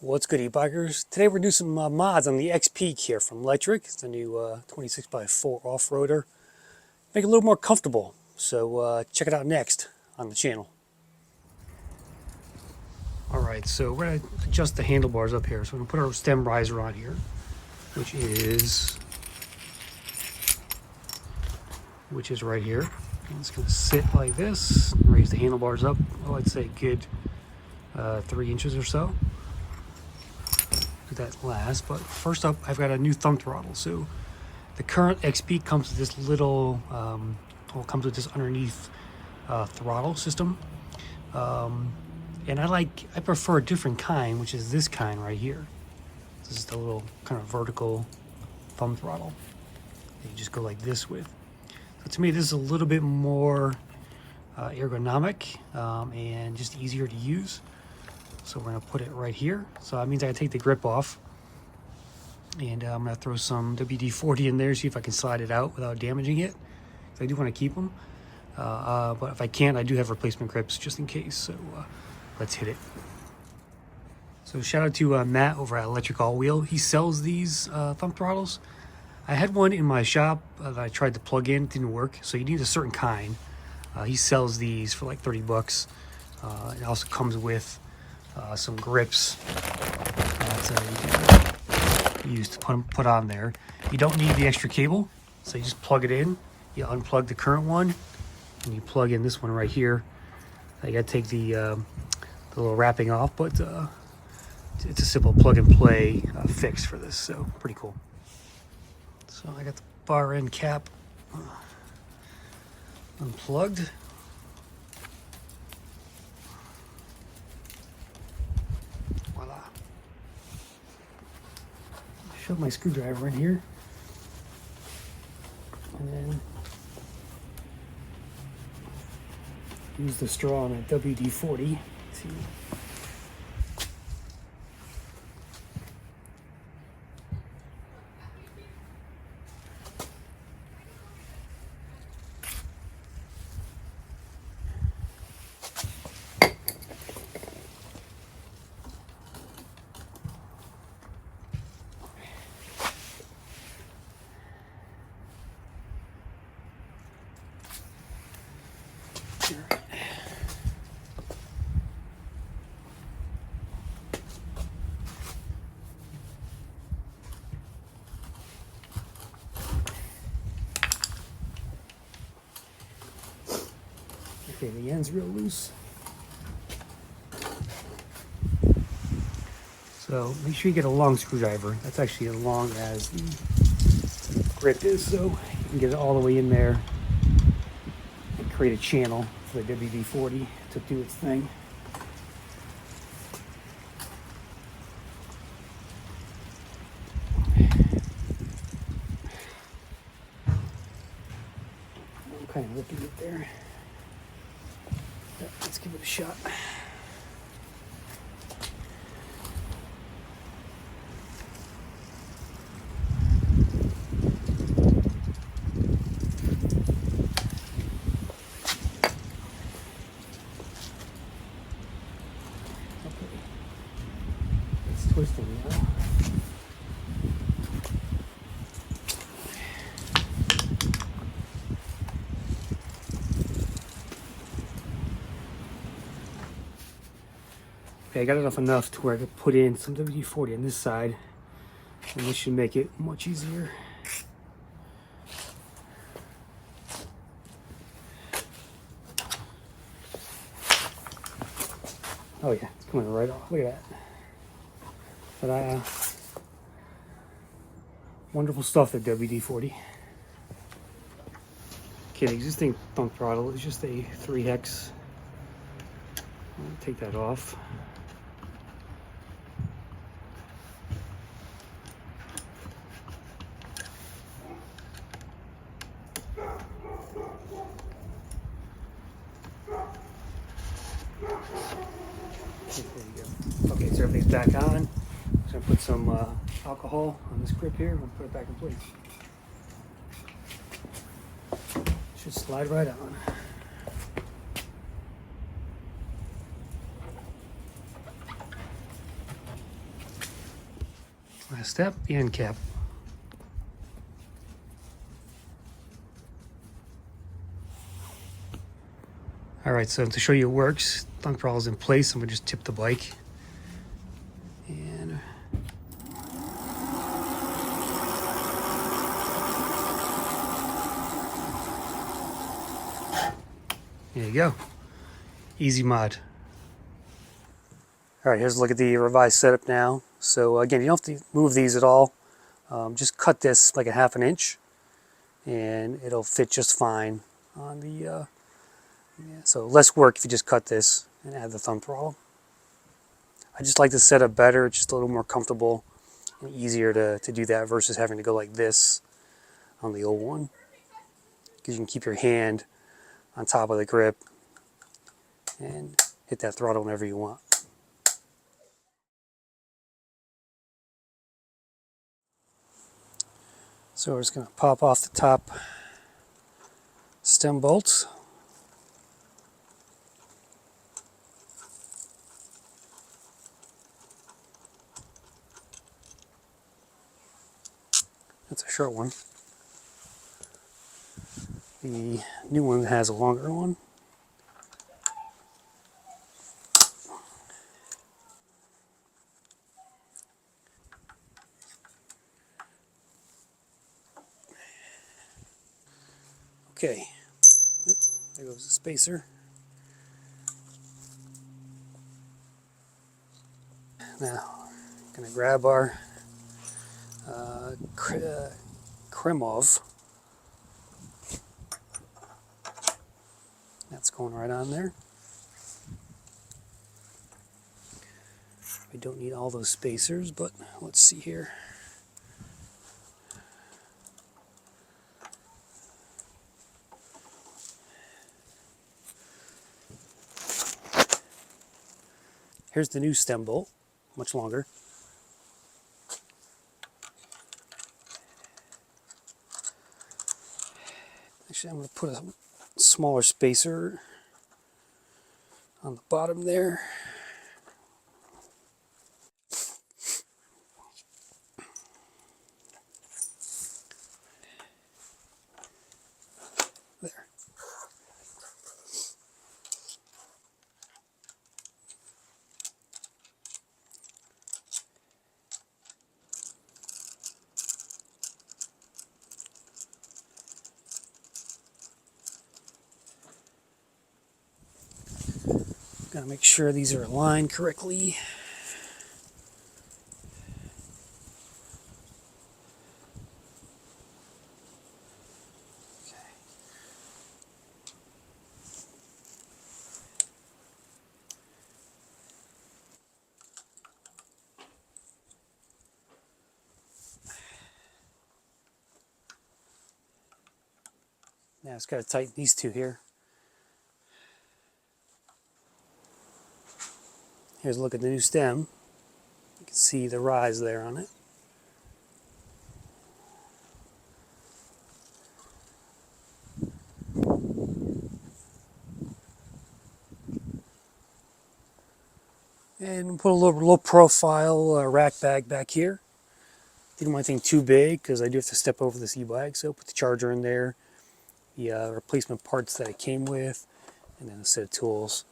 What's good, e-bikers? Today we're doing some mods on the XPeak here from Lectric. It's a new 26x4 off-roader. Make it a little more comfortable. So check it out next on the channel. Alright, so we're going to adjust the handlebars up here. So we're going to put our stem riser on here, which is right here. And it's going to sit like this, raise the handlebars up, oh, I'd say good 3 inches or so. That last, but first up I've got a new thumb throttle. So the current XPeak comes with this little comes with this underneath throttle system, and I prefer a different kind, which is this kind right here. This is the little kind of vertical thumb throttle that you just go like this with. So to me this is a little bit more ergonomic and just easier to use. So we're going to put it right here. So that means I take the grip off. And I'm going to throw some WD-40 in there, see if I can slide it out without damaging it. So I do want to keep them. But if I can't, I do have replacement grips just in case. So let's hit it. So shout out to Matt over at Electric All Wheel. He sells these thumb throttles. I had one in my shop that I tried to plug in. It didn't work. So you need a certain kind. He sells these for like 30 bucks. It also comes with some grips that you use to put on there. You don't need the extra cable, so you just plug it in. You unplug the current one, and you plug in this one right here. You gotta take the little wrapping off, but it's a simple plug and play fix for this, so pretty cool. So I got the bar end cap unplugged. Shove my screwdriver in here, and then use the straw on a WD-40 to okay, the end's real loose. So make sure you get a long screwdriver. That's actually as long as the grip is, so you can get it all the way in there and create a channel for the WD-40 to do its thing. I'm kind of ripping it there. Let's give it a shot. Okay. It's twisting now. Okay, I got it off enough to where I could put in some WD-40 on this side, and this should make it much easier. Oh yeah, it's coming right off. Look at that. But wonderful stuff, that WD-40. Okay, the existing thumb throttle is just a 3-hex. I'll take that off. There you go. Okay, so everything's back on. So I'm gonna put some alcohol on this grip here. We'll put it back in place. Should slide right on. Last step, the end cap. Alright, so to show you it works, thumb throttle is in place. I'm going to just tip the bike. And there you go. Easy mod. Alright, here's a look at the revised setup now. So again, you don't have to move these at all. Just cut this like a ½ an inch and it'll fit just fine on the yeah, so less work if you just cut this and add the thumb throttle. I just like the setup better. It's just a little more comfortable and easier to do that versus having to go like this on the old one, because you can keep your hand on top of the grip and hit that throttle whenever you want. So we're just going to pop off the top stem bolts. That's a short one. The new one has a longer one. Okay, there goes the spacer. Now, I'm going to grab our Kremov. That's going right on there. We don't need all those spacers, but let's see here. Here's the new stem bolt, much longer. Actually, I'm going to put a smaller spacer on the bottom there. There. Gotta make sure these are aligned correctly. Now it's got to tighten these two here. Here's a look at the new stem. You can see the rise there on it. And put a little low profile rack bag back here. Didn't want anything too big because I do have to step over this e-bike, so put the charger in there, the replacement parts that it came with, and then a set of tools.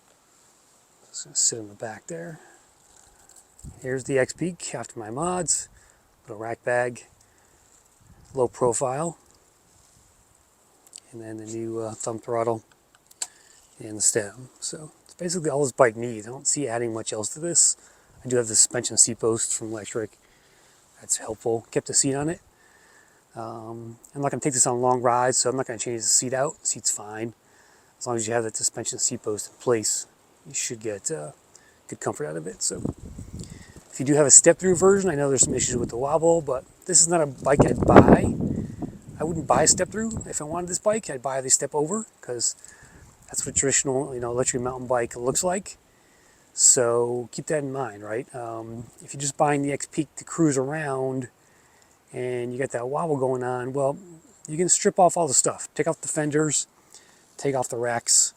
It's going to sit in the back there. Here's the XPeak after my mods. Little rack bag, low profile, and then the new thumb throttle and the stem. So it's basically all this bike needs. I don't see adding much else to this. I do have the suspension seat post from Lectric. That's helpful. Kept the seat on it. I'm not going to take this on long rides, so I'm not going to change the seat out. The seat's fine. As long as you have that suspension seat post in place, you should get good comfort out of it. So if you do have a step-through version, I know there's some issues with the wobble, but this is not a bike I'd buy. I wouldn't buy a step-through. If I wanted this bike, I'd buy the step-over, because that's what a traditional, electric mountain bike looks like. So keep that in mind, right? If you're just buying the XPeak to cruise around and you got that wobble going on, well, you can strip off all the stuff. Take off the fenders, take off the racks,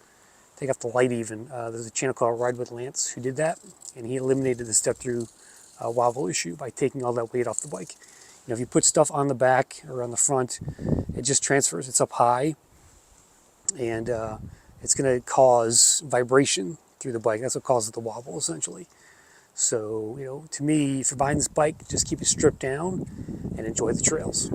take off the light even. There's a channel called Ride with Lance who did that, and he eliminated the step-through wobble issue by taking all that weight off the bike. You know, if you put stuff on the back or on the front, it just transfers. It's up high, and it's going to cause vibration through the bike. That's what causes the wobble, essentially. So, you know, to me, if you're buying this bike, just keep it stripped down and enjoy the trails.